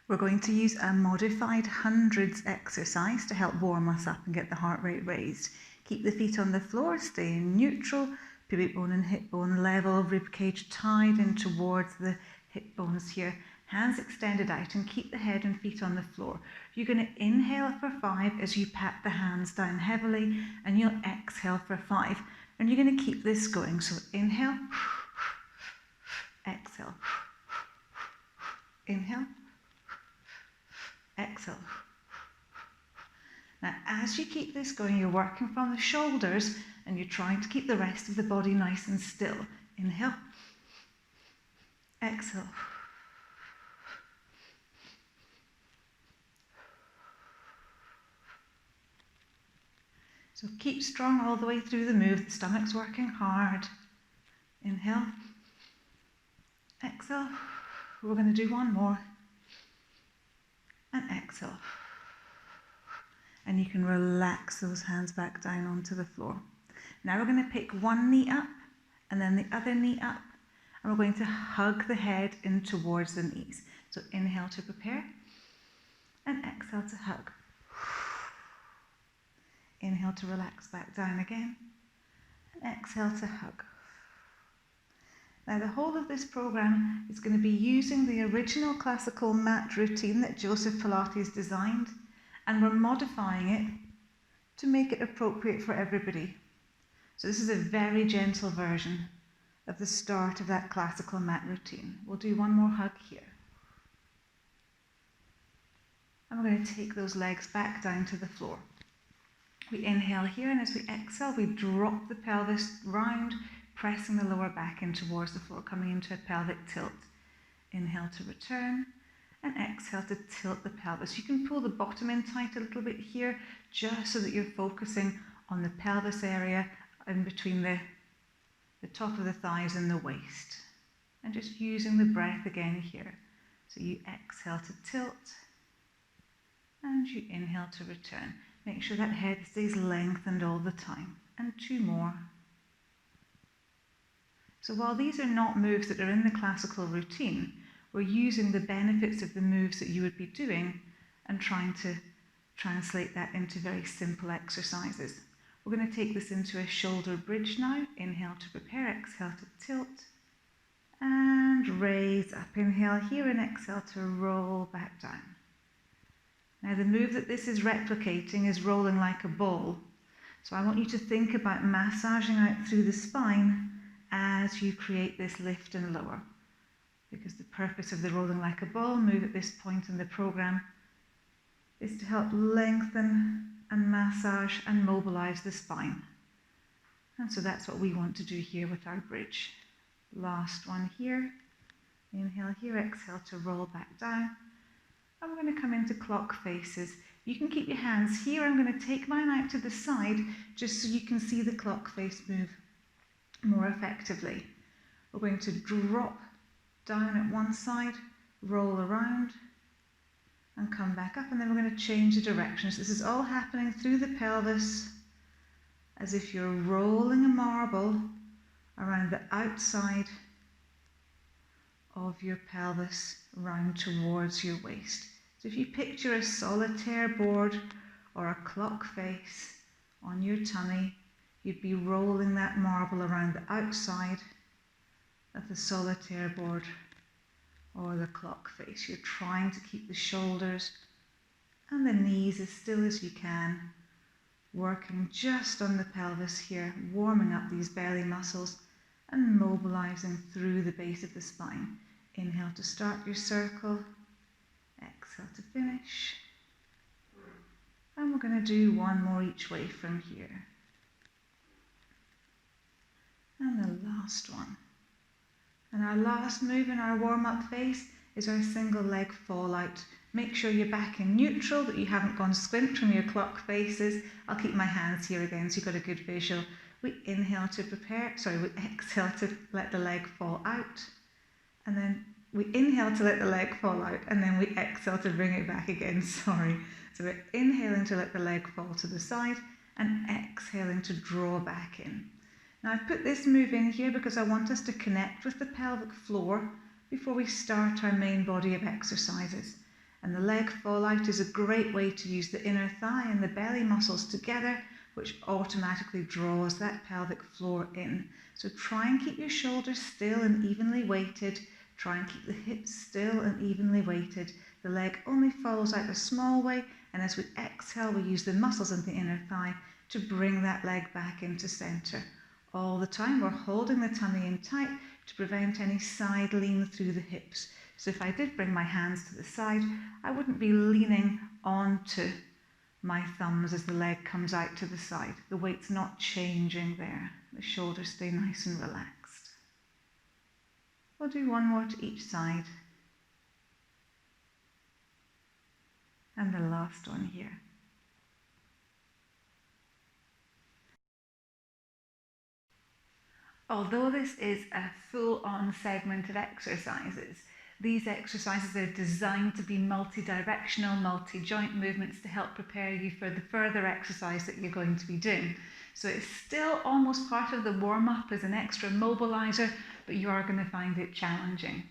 We're going to use a modified hundreds exercise to help warm us up and get the heart rate raised. Keep the feet on the floor, stay in neutral, pubic bone and hip bone level, rib cage tied in towards the hip bones here. Hands extended out and keep the head and feet on the floor. You're going to inhale for 5 as you pat the hands down heavily, and you'll exhale for 5. And you're going to keep this going. So inhale, exhale, inhale, exhale. Now, as you keep this going, you're working from the shoulders and you're trying to keep the rest of the body nice and still. Inhale, exhale. So keep strong all the way through the move. The stomach's working hard. Inhale, exhale. We're going to do one more. And exhale. And you can relax those hands back down onto the floor. Now we're going to pick one knee up and then the other knee up. And we're going to hug the head in towards the knees. So inhale to prepare and exhale to hug. Inhale to relax back down again and exhale to hug. Now the whole of this program is going to be using the original classical mat routine that Joseph Pilates designed, and we're modifying it to make it appropriate for everybody. So this is a very gentle version of the start of that classical mat routine. We'll do one more hug here. And we're going to take those legs back down to the floor. We inhale here, and as we exhale, we drop the pelvis round, pressing the lower back in towards the floor, coming into a pelvic tilt. Inhale to return, and exhale to tilt the pelvis. You can pull the bottom in tight a little bit here, just so that you're focusing on the pelvis area in between the top of the thighs and the waist. And just using the breath again here. So you exhale to tilt, and you inhale to return. Make sure that head stays lengthened all the time. And 2 more. So while these are not moves that are in the classical routine, we're using the benefits of the moves that you would be doing and trying to translate that into very simple exercises. We're going to take this into a shoulder bridge now. Inhale to prepare, exhale to tilt, and raise up. Inhale here and exhale to roll back down. Now the move that this is replicating is rolling like a ball. So I want you to think about massaging out through the spine as you create this lift and lower. Because the purpose of the rolling like a ball move at this point in the program is to help lengthen and massage and mobilize the spine. And so that's what we want to do here with our bridge. Last one here. Inhale here, exhale to roll back down. And we're going to come into clock faces. You can keep your hands here. I'm going to take mine out to the side just so you can see the clock face move more effectively. We're going to drop down at one side, roll around, and come back up, and then we're going to change the directions. This is all happening through the pelvis as if you're rolling a marble around the outside of your pelvis round towards your waist. So if you picture a solitaire board or a clock face on your tummy, you'd be rolling that marble around the outside of the solitaire board or the clock face. You're trying to keep the shoulders and the knees as still as you can, working just on the pelvis here, warming up these belly muscles and mobilizing through the base of the spine. Inhale to start your circle, exhale to finish. And we're going to do one more each way from here. And the last one. And our last move in our warm-up phase is our single leg fall out. Make sure you're back in neutral, that you haven't gone squint from your clock faces. I'll keep my hands here again so you've got a good visual. We inhale to prepare, we exhale to let the leg fall out. And then we inhale to let the leg fall out, and then we exhale to bring it back again, So we're inhaling to let the leg fall to the side and exhaling to draw back in. Now I've put this move in here because I want us to connect with the pelvic floor before we start our main body of exercises. And the leg fall out is a great way to use the inner thigh and the belly muscles together, which automatically draws that pelvic floor in. So try and keep your shoulders still and evenly weighted. Try and keep the hips still and evenly weighted. The leg only follows out a small way, and as we exhale, we use the muscles in the inner thigh to bring that leg back into center. All the time we're holding the tummy in tight to prevent any side lean through the hips. So if I did bring my hands to the side, I wouldn't be leaning onto my thumbs as the leg comes out to the side. The weight's not changing there. The shoulders stay nice and relaxed. We'll do one more to each side. And the last one here. Although this is a full-on segment of exercises, these exercises are designed to be multi-directional, multi-joint movements to help prepare you for the further exercise that you're going to be doing. So it's still almost part of the warm-up as an extra mobilizer, but you are going to find it challenging.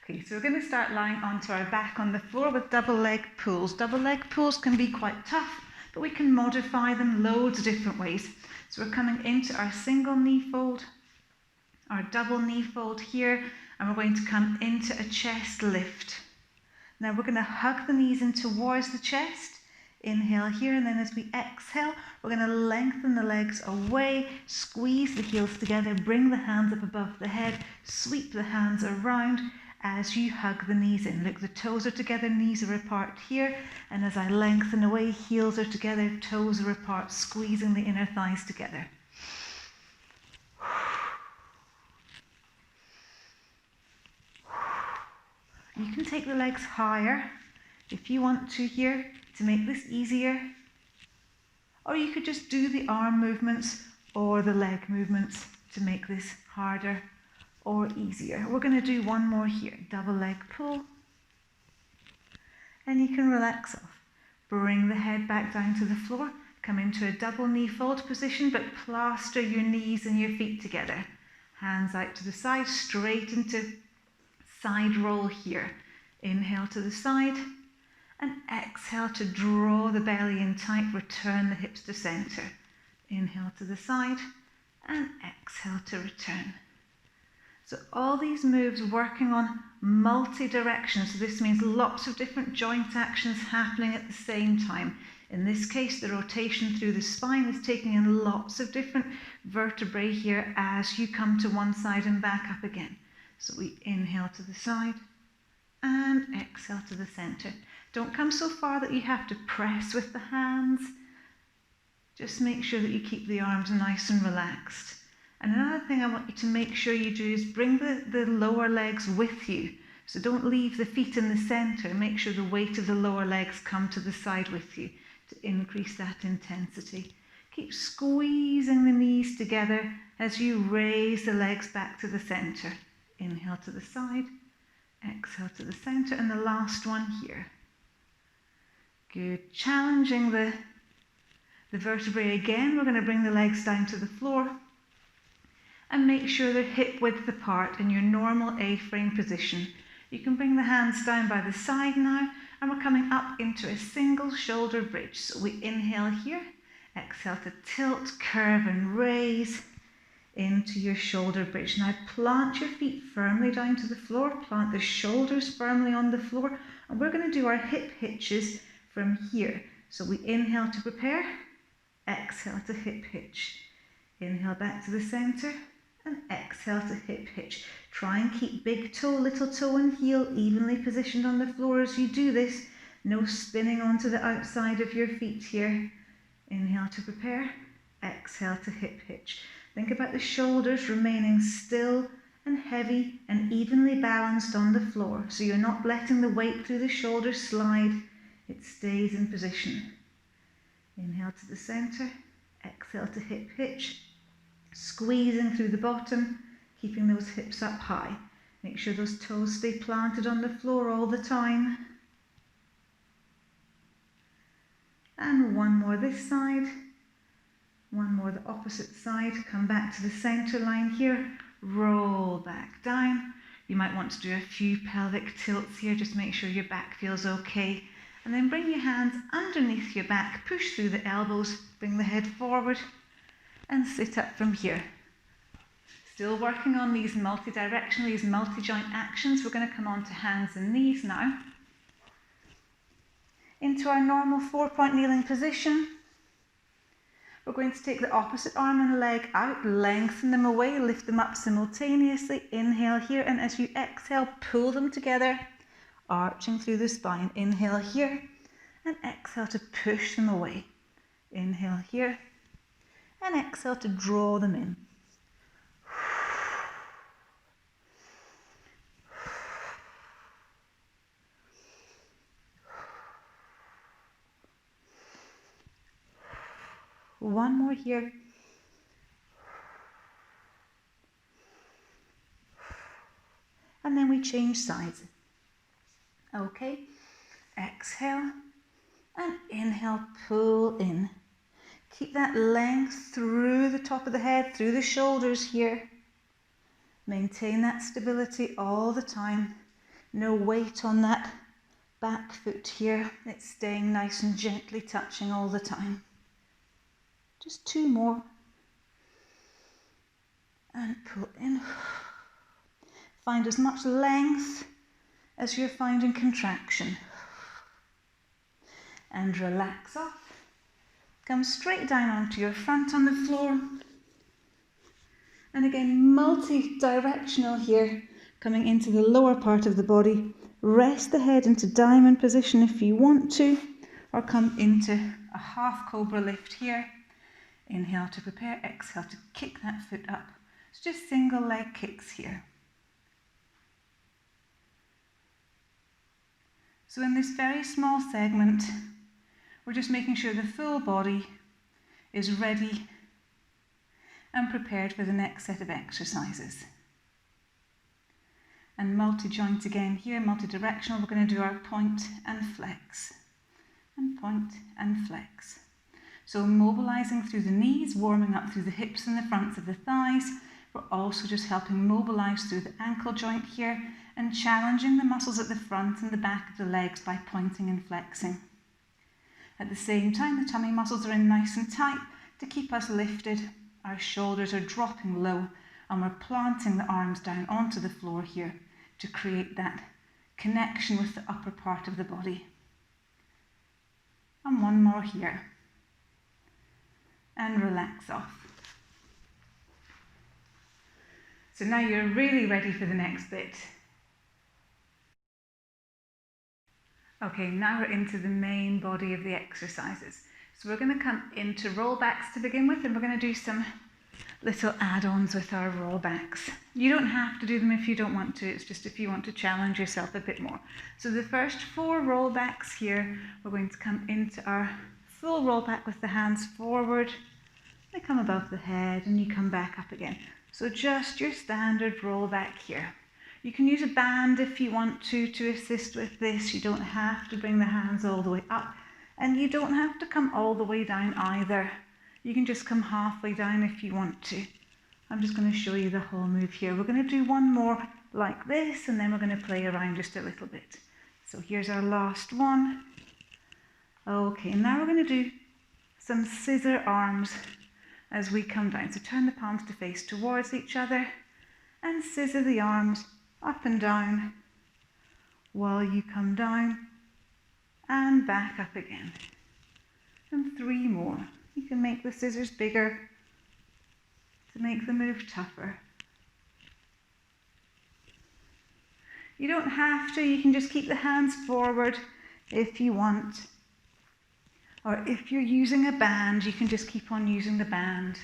Okay, so we're going to start lying onto our back on the floor with double leg pulls. Double leg pulls can be quite tough, but we can modify them loads of different ways. So we're coming into our single knee fold, our double knee fold here, and we're going to come into a chest lift. Now we're going to hug the knees in towards the chest. Inhale here, and then as we exhale, we're going to lengthen the legs away, squeeze the heels together, bring the hands up above the head, sweep the hands around as you hug the knees in. Look, the toes are together, knees are apart here, and as I lengthen away, heels are together, toes are apart, squeezing the inner thighs together. You can take the legs higher if you want to here to make this easier, or you could just do the arm movements or the leg movements to make this harder or easier. We're going to do one more here, double leg pull, and you can relax off. Bring the head back down to the floor, come into a double knee fold position, but plaster your knees and your feet together. Hands out to the side, straight into side roll here. Inhale to the side and exhale to draw the belly in tight, return the hips to center. Inhale to the side and exhale to return. So all these moves working on multi-directions. So this means lots of different joint actions happening at the same time. In this case, the rotation through the spine is taking in lots of different vertebrae here as you come to one side and back up again. So we inhale to the side and exhale to the center. Don't come so far that you have to press with the hands. Just make sure that you keep the arms nice and relaxed. And another thing I want you to make sure you do is bring the lower legs with you. So don't leave the feet in the center. Make sure the weight of the lower legs come to the side with you to increase that intensity. Keep squeezing the knees together as you raise the legs back to the center. Inhale to the side, exhale to the center, and the last one here. Good. Challenging the vertebrae again. We're going to bring the legs down to the floor and make sure they're hip width apart in your normal A-frame position. You can bring the hands down by the side now, and we're coming up into a single shoulder bridge. So we inhale here, exhale to tilt, curve and raise into your shoulder bridge. Now plant your feet firmly down to the floor, plant the shoulders firmly on the floor, and we're going to do our hip hitches from here. So we inhale to prepare, exhale to hip hitch. Inhale back to the center and exhale to hip hitch. Try and keep big toe, little toe and heel evenly positioned on the floor as you do this. No spinning onto the outside of your feet here. Inhale to prepare, exhale to hip hitch. Think about the shoulders remaining still and heavy and evenly balanced on the floor, so you're not letting the weight through the shoulders slide. It stays in position. Inhale to the center, exhale to hip hitch, squeezing through the bottom, keeping those hips up high. Make sure those toes stay planted on the floor all the time. And one more this side. One more the opposite side. Come back to the center line here. Roll back down. You might want to do a few pelvic tilts here, just make sure your back feels okay. And then bring your hands underneath your back, push through the elbows, bring the head forward and sit up from here. Still working on these multi-directional, these multi-joint actions. We're going to come on to hands and knees now. Into our normal 4-point kneeling position. We're going to take the opposite arm and leg out, lengthen them away, lift them up simultaneously. Inhale here, and as you exhale, pull them together, arching through the spine. Inhale here, and exhale to push them away. Inhale here, and exhale to draw them in. One more here. And then we change sides. Okay, exhale and inhale, pull in. Keep that length through the top of the head, through the shoulders here. Maintain that stability all the time. No weight on that back foot here. It's staying nice and gently touching all the time. Just 2 more. And pull in. Find as much length as you're finding contraction. And relax off. Come straight down onto your front on the floor. And again, multi-directional here, coming into the lower part of the body. Rest the head into diamond position if you want to, or come into a half cobra lift here. Inhale to prepare, exhale to kick that foot up. It's just single leg kicks here. So in this very small segment, we're just making sure the full body is ready and prepared for the next set of exercises. And multi-joint again here, multi-directional. We're going to do our point and flex. And point and flex. So mobilizing through the knees, warming up through the hips and the fronts of the thighs. We're also just helping mobilize through the ankle joint here and challenging the muscles at the front and the back of the legs by pointing and flexing. At the same time, the tummy muscles are in nice and tight to keep us lifted. Our shoulders are dropping low and we're planting the arms down onto the floor here to create that connection with the upper part of the body. And one more here. And relax off. So now you're really ready for the next bit. Okay, now we're into the main body of the exercises. So we're going to come into rollbacks to begin with, and we're going to do some little add-ons with our rollbacks. You don't have to do them if you don't want to, it's just if you want to challenge yourself a bit more. So the first 4 rollbacks here, we're going to come into our full rollback with the hands forward. They come above the head and you come back up again. So just your standard rollback here. You can use a band if you want to assist with this. You don't have to bring the hands all the way up, and you don't have to come all the way down either. You can just come halfway down if you want to. I'm just going to show you the whole move here. We're going to do one more like this, and then we're going to play around just a little bit. So here's our last one. Okay, now we're going to do some scissor arms as we come down. So turn the palms to face towards each other and scissor the arms up and down while you come down and back up again. And 3 more. You can make the scissors bigger to make the move tougher. You don't have to, you can just keep the hands forward if you want. Or if you're using a band, you can just keep on using the band.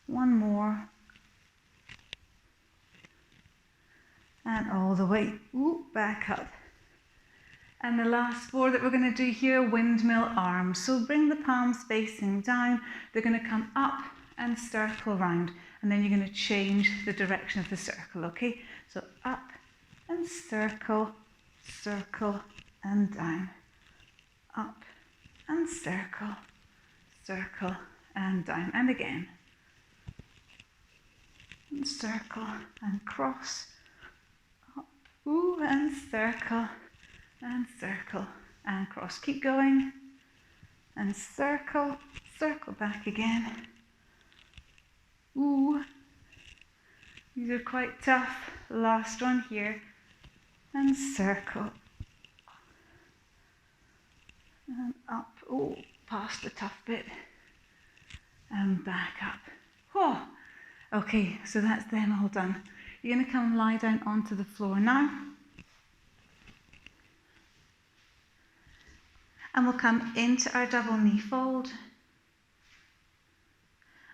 1 more. And all the way back up. And the last 4 that we're going to do here, windmill arms. So bring the palms facing down. They're going to come up and circle round. And then you're going to change the direction of the circle, okay? So up and circle, circle and down. Up and circle, circle and down. And again. And circle and cross, Ooh, and circle, and circle, and cross. Keep going, and circle, circle back again. Ooh, these are quite tough. Last one here, and circle. And up, oh, past the tough bit, and back up. Oh, okay, so that's them all done. You're going to come lie down onto the floor now. And we'll come into our double knee fold.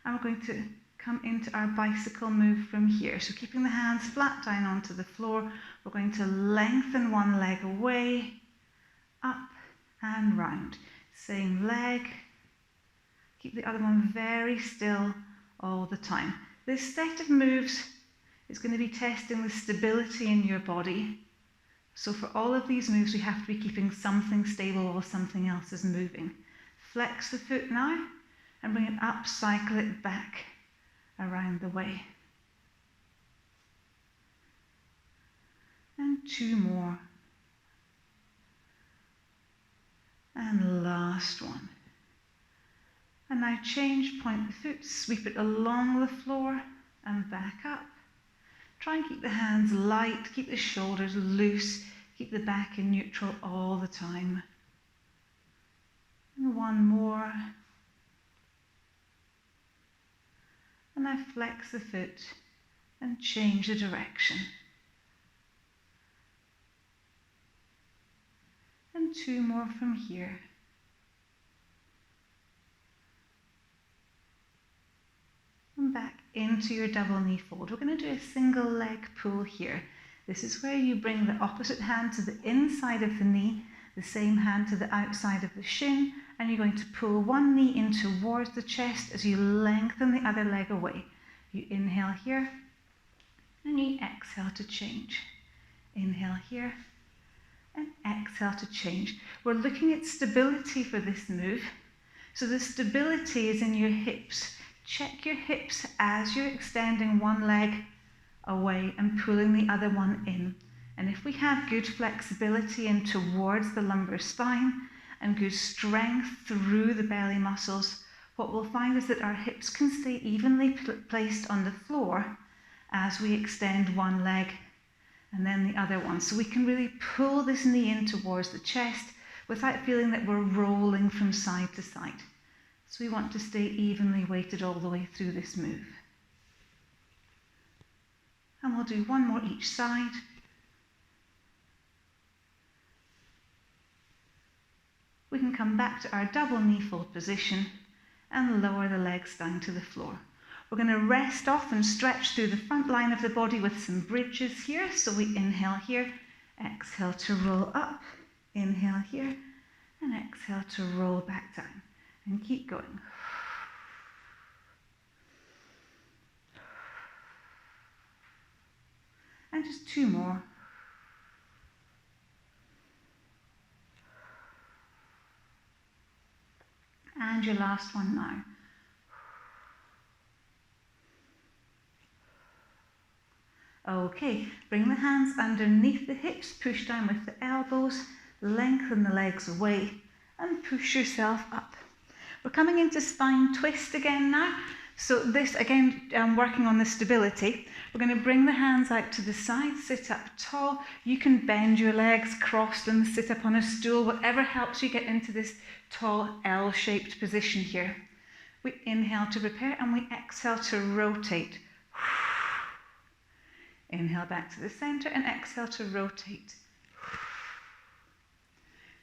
And we're going to come into our bicycle move from here. So keeping the hands flat down onto the floor, we're going to lengthen one leg away, up and round. Same leg. Keep the other one very still all the time. This set of moves is going to be testing the stability in your body. So for all of these moves, we have to be keeping something stable while something else is moving. Flex the foot now and bring it up, cycle it back around the way. And two more. And last one. And now change, point the foot, sweep it along the floor and back up. Try and keep the hands light, keep the shoulders loose, keep the back in neutral all the time. And one more. And now flex the foot and change the direction. And two more from here. And back into your double knee fold. We're going to do a single leg pull here. This is where you bring the opposite hand to the inside of the knee, the same hand to the outside of the shin, and you're going to pull one knee in towards the chest as you lengthen the other leg away. You inhale here, and you exhale to change. Inhale here, and exhale to change. We're looking at stability for this move. So the stability is in your hips. Check your hips as you're extending one leg away and pulling the other one in. And if we have good flexibility in towards the lumbar spine and good strength through the belly muscles, what we'll find is that our hips can stay evenly placed on the floor as we extend one leg and then the other one. So we can really pull this knee in towards the chest without feeling that we're rolling from side to side. So we want to stay evenly weighted all the way through this move. And we'll do one more each side. We can come back to our double knee fold position and lower the legs down to the floor. We're going to rest off and stretch through the front line of the body with some bridges here. So we inhale here, exhale to roll up, inhale here, and exhale to roll back down. And keep going. And just two more. And your last one now. Okay, bring the hands underneath the hips, push down with the elbows, lengthen the legs away, and push yourself up. We're coming into spine twist again now. So this, again, working on the stability. We're going to bring the hands out to the side, sit up tall. You can bend your legs, cross them, sit up on a stool, whatever helps you get into this tall L-shaped position here. We inhale to prepare and we exhale to rotate. Inhale back to the center and exhale to rotate.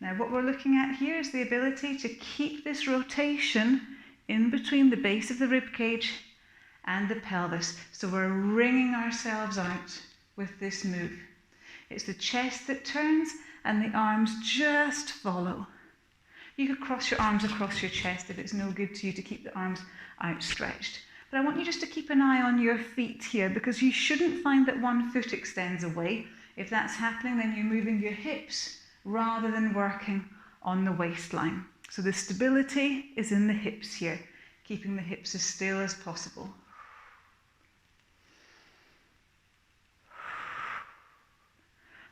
Now what we're looking at here is the ability to keep this rotation in between the base of the rib cage and the pelvis. So we're wringing ourselves out with this move. It's the chest that turns and the arms just follow. You could cross your arms across your chest if it's no good to you to keep the arms outstretched. But I want you just to keep an eye on your feet here, because you shouldn't find that one foot extends away. If that's happening, then you're moving your hips rather than working on the waistline. So the stability is in the hips here, keeping the hips as still as possible.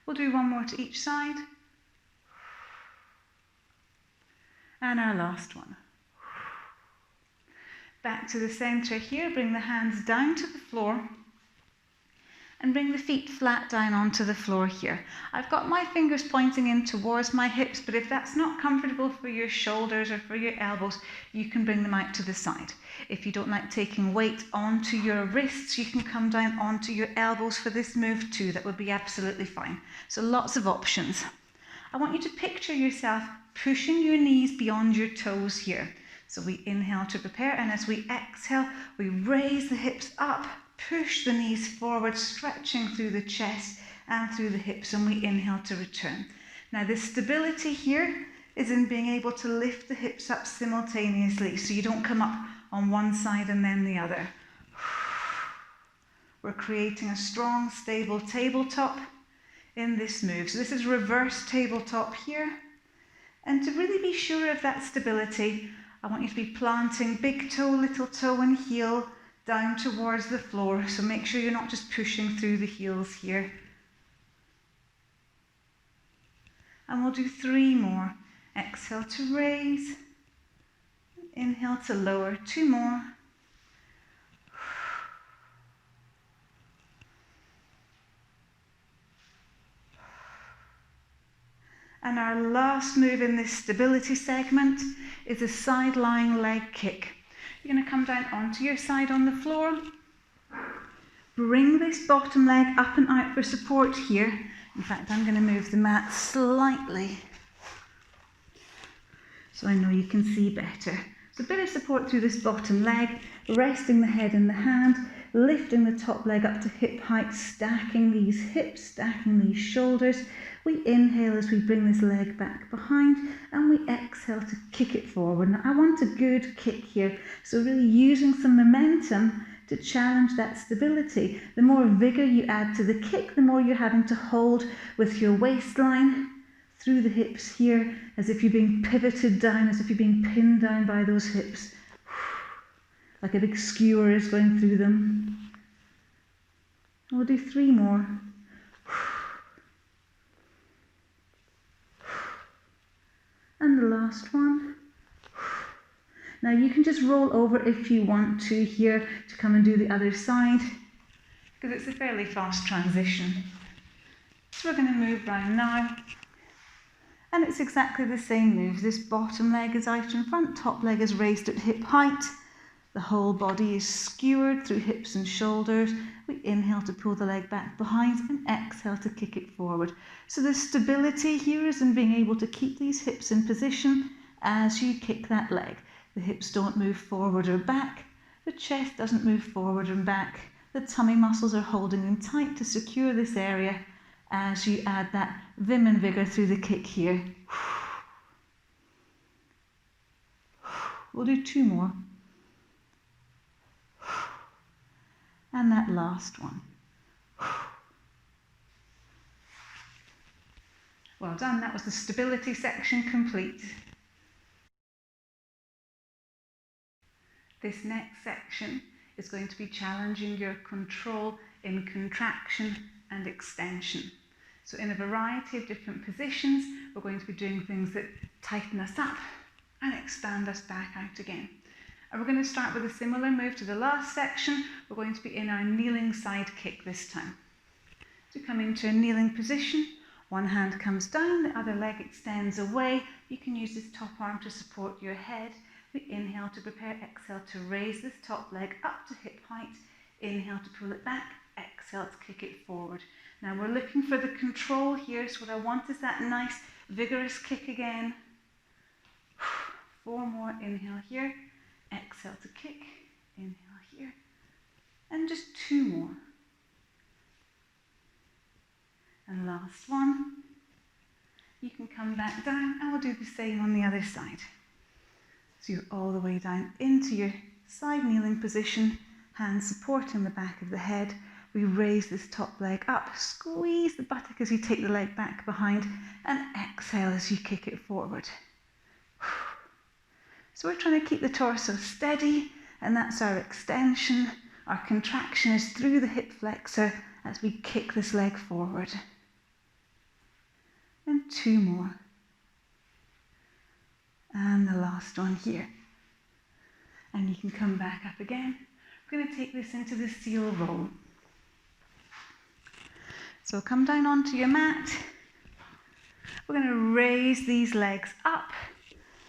We'll do one more to each side. And our last one. Back to the centre here, bring the hands down to the floor and bring the feet flat down onto the floor here. I've got my fingers pointing in towards my hips, but if that's not comfortable for your shoulders or for your elbows, you can bring them out to the side. If you don't like taking weight onto your wrists, you can come down onto your elbows for this move too. That would be absolutely fine. So lots of options. I want you to picture yourself pushing your knees beyond your toes here. So we inhale to prepare, and as we exhale, we raise the hips up, push the knees forward, stretching through the chest and through the hips, and we inhale to return. Now the stability here is in being able to lift the hips up simultaneously, so you don't come up on one side and then the other. We're creating a strong, stable tabletop in this move. So this is reverse tabletop here. And to really be sure of that stability, I want you to be planting big toe, little toe and heel down towards the floor. So make sure you're not just pushing through the heels here. And we'll do 3 more. Exhale to raise. Inhale to lower. 2 more. And our last move in this stability segment is a side lying leg kick. You're going to come down onto your side on the floor. Bring this bottom leg up and out for support here. In fact, I'm going to move the mat slightly so I know you can see better. So a bit of support through this bottom leg, resting the head in the hand, lifting the top leg up to hip height, stacking these hips, stacking these shoulders. We inhale as we bring this leg back behind, and we exhale to kick it forward. Now I want a good kick here, so really using some momentum to challenge that stability. The more vigour you add to the kick, the more you're having to hold with your waistline through the hips here, as if you're being pivoted down, as if you're being pinned down by those hips. Like a big skewer is going through them. We'll do 3 more. And the last one. Now you can just roll over if you want to here to come and do the other side, because it's a fairly fast transition. So we're going to move round now. And it's exactly the same move. This bottom leg is out in front, top leg is raised at hip height. The whole body is skewered through hips and shoulders. We inhale to pull the leg back behind and exhale to kick it forward. So the stability here is in being able to keep these hips in position as you kick that leg. The hips don't move forward or back. The chest doesn't move forward and back. The tummy muscles are holding in tight to secure this area as you add that vim and vigour through the kick here. We'll do 2 more. And that last one. Well done, that was the stability section complete. This next section is going to be challenging your control in contraction and extension. So in a variety of different positions, we're going to be doing things that tighten us up and expand us back out again. And we're going to start with a similar move to the last section. We're going to be in our kneeling side kick this time. So come into a kneeling position, one hand comes down, the other leg extends away. You can use this top arm to support your head. We inhale to prepare, exhale to raise this top leg up to hip height. Inhale to pull it back, exhale to kick it forward. Now we're looking for the control here, so what I want is that nice vigorous kick again. 4 more, inhale here. Exhale to kick, inhale here, and just 2 more. And last one. You can come back down and we'll do the same on the other side. So you're all the way down into your side kneeling position, hands supporting the back of the head. We raise this top leg up, squeeze the buttock as you take the leg back behind, and exhale as you kick it forward. So we're trying to keep the torso steady, and that's our extension. Our contraction is through the hip flexor as we kick this leg forward. And 2 more. And the last one here. And you can come back up again. We're going to take this into the seal roll. So come down onto your mat. We're going to raise these legs up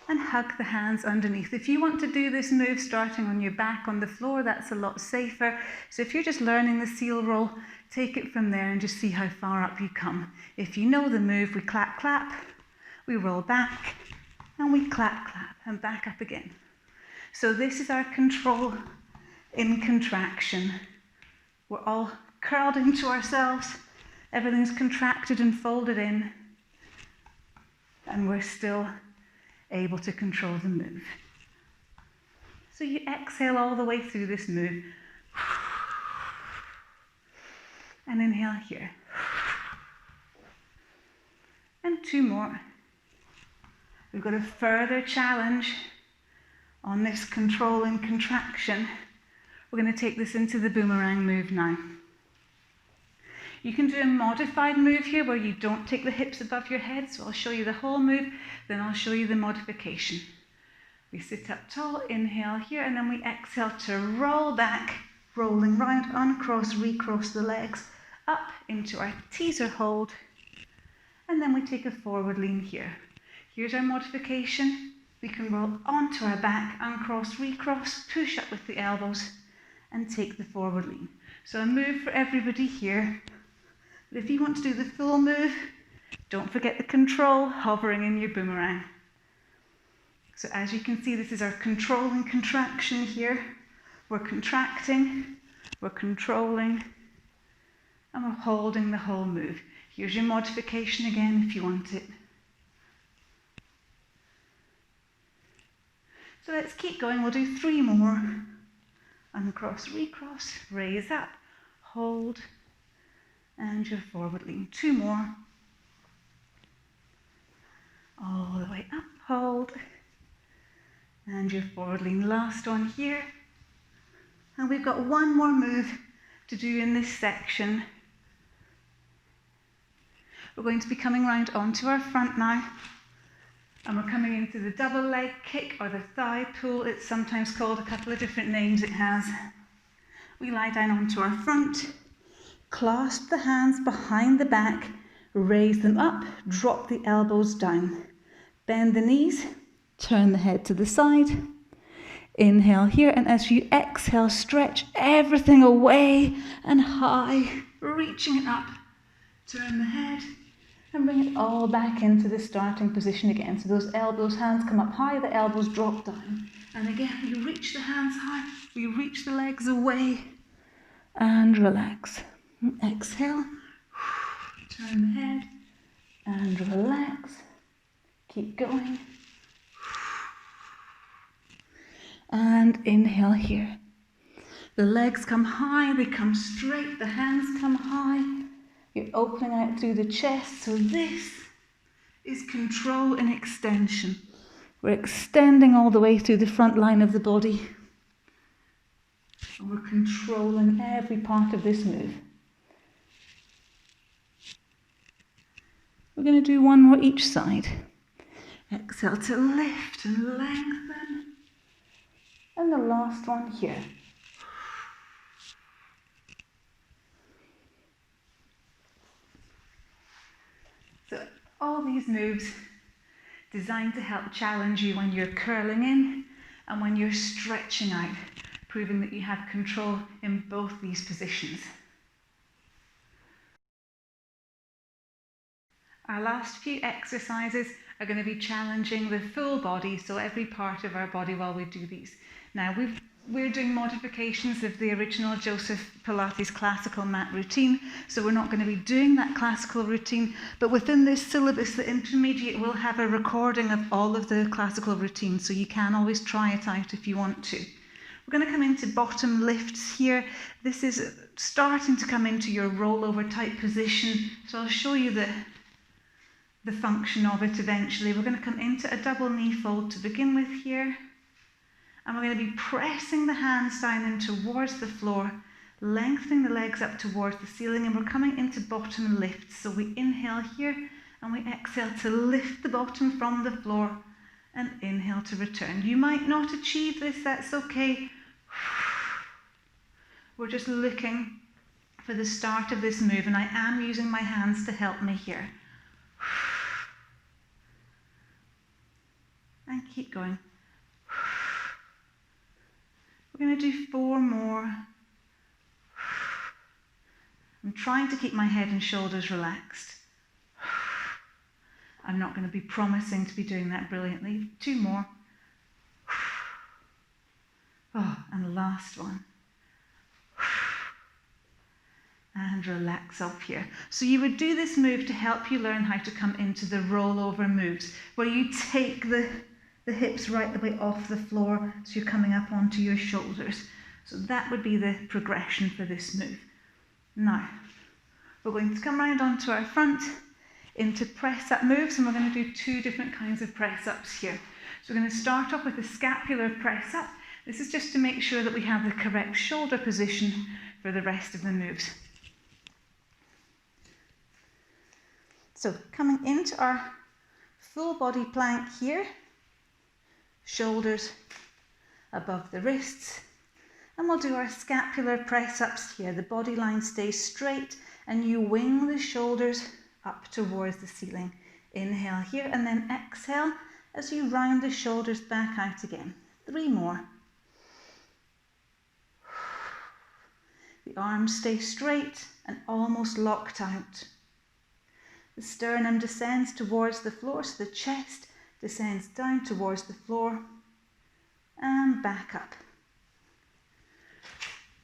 and hug the hands underneath. If you want to do this move starting on your back on the floor, that's a lot safer. So if you're just learning the seal roll, take it from there and just see how far up you come. If you know the move, we clap, clap, we roll back, and we clap, clap, and back up again. So this is our control in contraction. We're all curled into ourselves, everything's contracted and folded in, and we're still able to control the move. So you exhale all the way through this move. And inhale here. And 2 more. We've got a further challenge on this control and contraction. We're going to take this into the boomerang move now. You can do a modified move here where you don't take the hips above your head, so I'll show you the whole move, then I'll show you the modification. We sit up tall, inhale here, and then we exhale to roll back, rolling round, uncross, recross the legs, up into our teaser hold, and then we take a forward lean here. Here's our modification. We can roll onto our back, uncross, recross, push up with the elbows, and take the forward lean. So a move for everybody here. But if you want to do the full move, don't forget the control, hovering in your boomerang. So as you can see, this is our control and contraction here. We're contracting, we're controlling, and we're holding the whole move. Here's your modification again if you want it. So let's keep going. We'll do 3 more. Uncross, recross, raise up, hold, and your forward lean. 2 more. All the way up, hold, and your forward lean. Last one here. And we've got 1 more move to do in this section. We're going to be coming round onto our front now. And we're coming into the double leg kick or the thigh pull. It's sometimes called a couple of different names it has. We lie down onto our front, clasp the hands behind the back, raise them up, drop the elbows down. Bend the knees, turn the head to the side. Inhale here, and as you exhale, stretch everything away and high, reaching it up. Turn the head and bring it all back into the starting position again. So those elbows, hands come up high, the elbows drop down. And again, we reach the hands high, we reach the legs away and relax. Exhale, turn the head and relax. Keep going. And inhale here. The legs come high, they come straight, the hands come high. You're opening out through the chest. So this is control and extension. We're extending all the way through the front line of the body. And we're controlling every part of this move. We're going to do 1 more each side. Exhale to lift and lengthen. And the last one here. So all these moves designed to help challenge you when you're curling in and when you're stretching out, proving that you have control in both these positions. Our last few exercises are going to be challenging the full body, so every part of our body while we do these. Now we're doing modifications of the original Joseph Pilates Classical mat routine, so we're not going to be doing that classical routine, but within this syllabus, the intermediate will have a recording of all of the classical routines, so you can always try it out if you want to. We're going to come into bottom lifts here. This is starting to come into your rollover type position, so I'll show you the function of it eventually. We're going to come into a double knee fold to begin with here. And we're going to be pressing the hands down in towards the floor, lengthening the legs up towards the ceiling, and we're coming into bottom lifts. So we inhale here And we exhale to lift the bottom from the floor and inhale to return. You might not achieve this, that's okay. We're just looking for the start of this move, and I am using my hands to help me here. And keep going. We're going to do 4 more. I'm trying to keep my head and shoulders relaxed. I'm not going to be promising to be doing that brilliantly. 2 more. Oh, and the last one. And relax up here. So you would do this move to help you learn how to come into the rollover moves, where you take the hips right the way off the floor, so you're coming up onto your shoulders. So that would be the progression for this move. Now, we're going to come round onto our front into press-up moves, and we're going to do 2 different kinds of press-ups here. So we're going to start off with a scapular press-up. This is just to make sure that we have the correct shoulder position for the rest of the moves. So coming into our full body plank here, shoulders above the wrists, and we'll do our scapular press-ups here. The body line stays straight and you wing the shoulders up towards the ceiling. Inhale here and then exhale as you round the shoulders back out again. 3 more. The arms stay straight and almost locked out. The sternum descends towards the floor, so the chest descends down towards the floor and back up.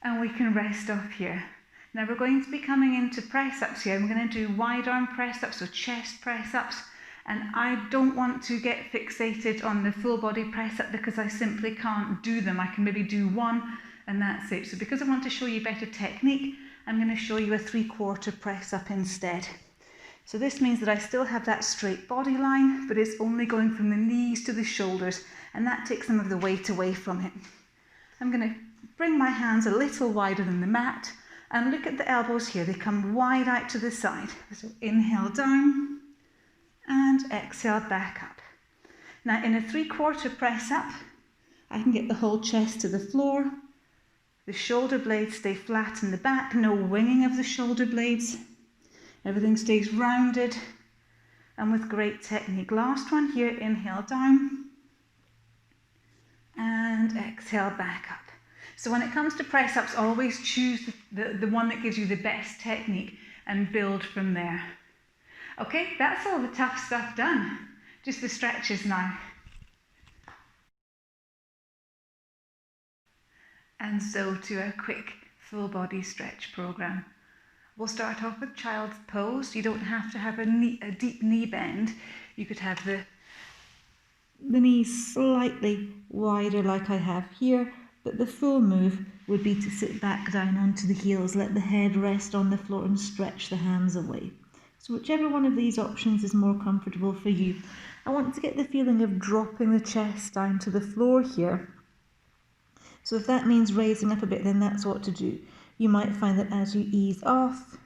And we can rest off here. Now we're going to be coming into press-ups here. We're going to do wide arm press-ups, so chest press-ups. And I don't want to get fixated on the full body press-up because I simply can't do them. I can maybe do 1 and that's it. So because I want to show you better technique, I'm going to show you a 3/4 press-up instead. So this means that I still have that straight body line, but it's only going from the knees to the shoulders, and that takes some of the weight away from it. I'm going to bring my hands a little wider than the mat, and look at the elbows here. They come wide out to the side. So inhale down, and exhale back up. Now in a 3/4 press up, I can get the whole chest to the floor. The shoulder blades stay flat in the back, no winging of the shoulder blades. Everything stays rounded and with great technique. Last one here, inhale down and exhale back up. So when it comes to press ups, always choose the one that gives you the best technique and build from there. Okay, that's all the tough stuff done. Just the stretches now. And so to a quick full body stretch program. We'll start off with child's pose. You don't have to have a deep knee bend. You could have the knees slightly wider like I have here, but the full move would be to sit back down onto the heels, let the head rest on the floor and stretch the hands away. So whichever one of these options is more comfortable for you. I want to get the feeling of dropping the chest down to the floor here. So if that means raising up a bit, then that's what to do. You might find that as you ease off,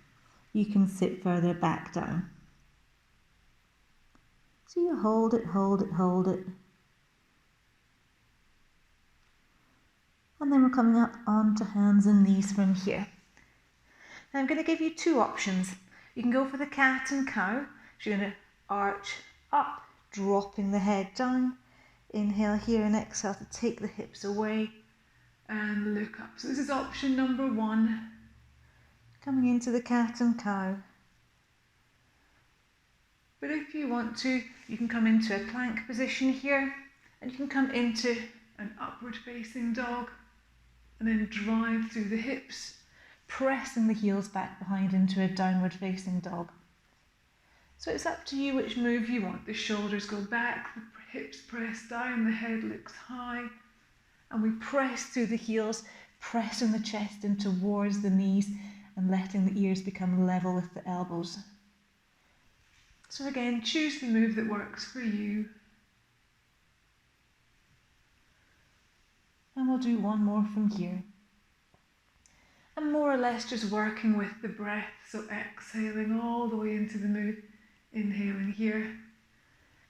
you can sit further back down. So you hold it, hold it, hold it. And then we're coming up onto hands and knees from here. Now I'm going to give you 2 options. You can go for the cat and cow. So you're going to arch up, dropping the head down. Inhale here and exhale to take the hips away. And look up. So this is option number 1. Coming into the cat and cow. But if you want to, you can come into a plank position here, and you can come into an upward facing dog, and then drive through the hips, pressing the heels back behind into a downward facing dog. So it's up to you which move you want. The shoulders go back, the hips press down, the head looks high. And we press through the heels, pressing the chest in towards the knees and letting the ears become level with the elbows. So again, choose the move that works for you. And we'll do 1 more from here. And more or less just working with the breath, so exhaling all the way into the move. Inhaling here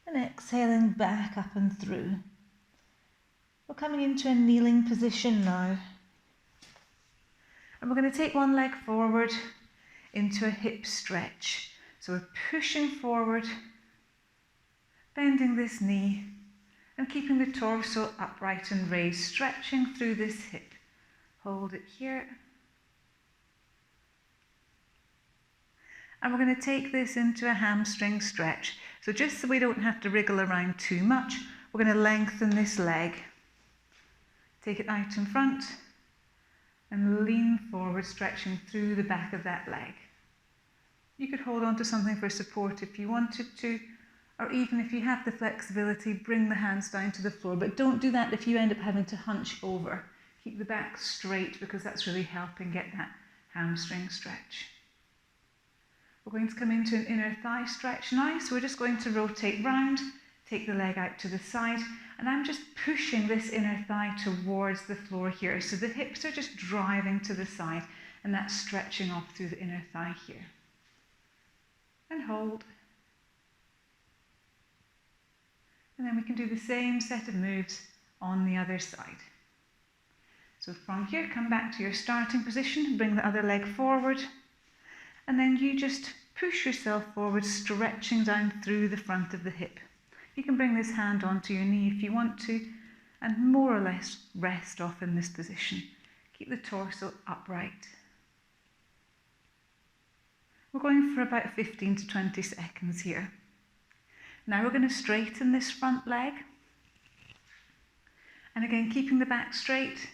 and exhaling back up and through. We're coming into a kneeling position now. And we're going to take one leg forward into a hip stretch. So we're pushing forward, bending this knee and keeping the torso upright and raised, stretching through this hip. Hold it here. And we're going to take this into a hamstring stretch. So just so we don't have to wriggle around too much, we're going to lengthen this leg. Take it out in front and lean forward, stretching through the back of that leg. You could hold on to something for support if you wanted to, or even if you have the flexibility, bring the hands down to the floor. But don't do that if you end up having to hunch over. Keep the back straight because that's really helping get that hamstring stretch. We're going to come into an inner thigh stretch now, so we're just going to rotate round, take the leg out to the side, and I'm just pushing this inner thigh towards the floor here. So the hips are just driving to the side, and that's stretching off through the inner thigh here. And hold. And then we can do the same set of moves on the other side. So from here, come back to your starting position, bring the other leg forward, and then you just push yourself forward, stretching down through the front of the hip. You can bring this hand onto your knee if you want to, and more or less rest off in this position. Keep the torso upright. We're going for about 15 to 20 seconds here. Now we're going to straighten this front leg. And again, keeping the back straight,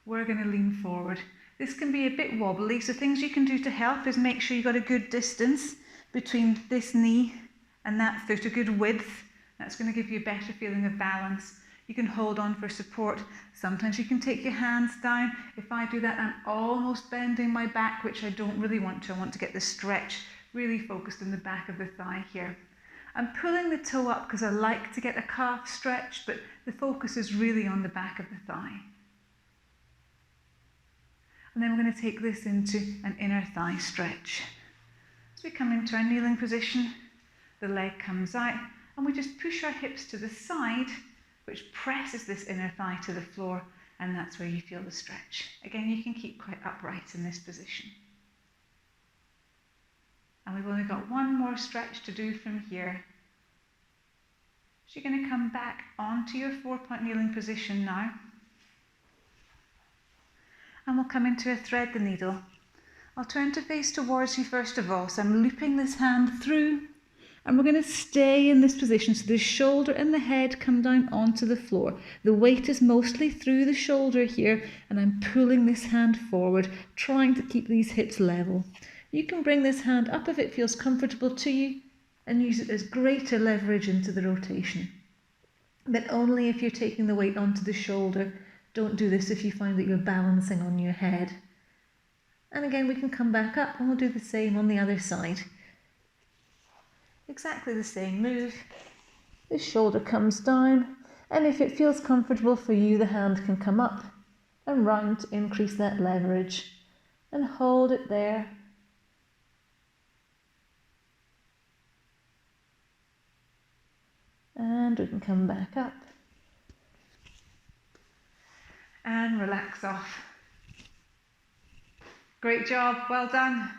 we're going to lean forward. This can be a bit wobbly, so things you can do to help is make sure you've got a good distance between this knee and that foot, a good width. That's going to give you a better feeling of balance. You can hold on for support. Sometimes you can take your hands down. If I do that, I'm almost bending my back, which I don't really want to. I want to get the stretch really focused in the back of the thigh here. I'm pulling the toe up because I like to get a calf stretch, but the focus is really on the back of the thigh. And then we're going to take this into an inner thigh stretch. As we come into our kneeling position, the leg comes out, and we just push our hips to the side, which presses this inner thigh to the floor, and that's where you feel the stretch. Again, you can keep quite upright in this position. And we've only got one more stretch to do from here. So you're going to come back onto your 4-point kneeling position now. And we'll come into a thread the needle. I'll turn to face towards you first of all. So I'm looping this hand through, and we're going to stay in this position. So the shoulder and the head come down onto the floor. The weight is mostly through the shoulder here, and I'm pulling this hand forward, trying to keep these hips level. You can bring this hand up if it feels comfortable to you, and use it as greater leverage into the rotation. But only if you're taking the weight onto the shoulder. Don't do this if you find that you're balancing on your head. And again, we can come back up and we'll do the same on the other side. Exactly the same move. The shoulder comes down, and if it feels comfortable for you, the hand can come up and round to increase that leverage. And hold it there. And we can come back up. And relax off. Great job, well done.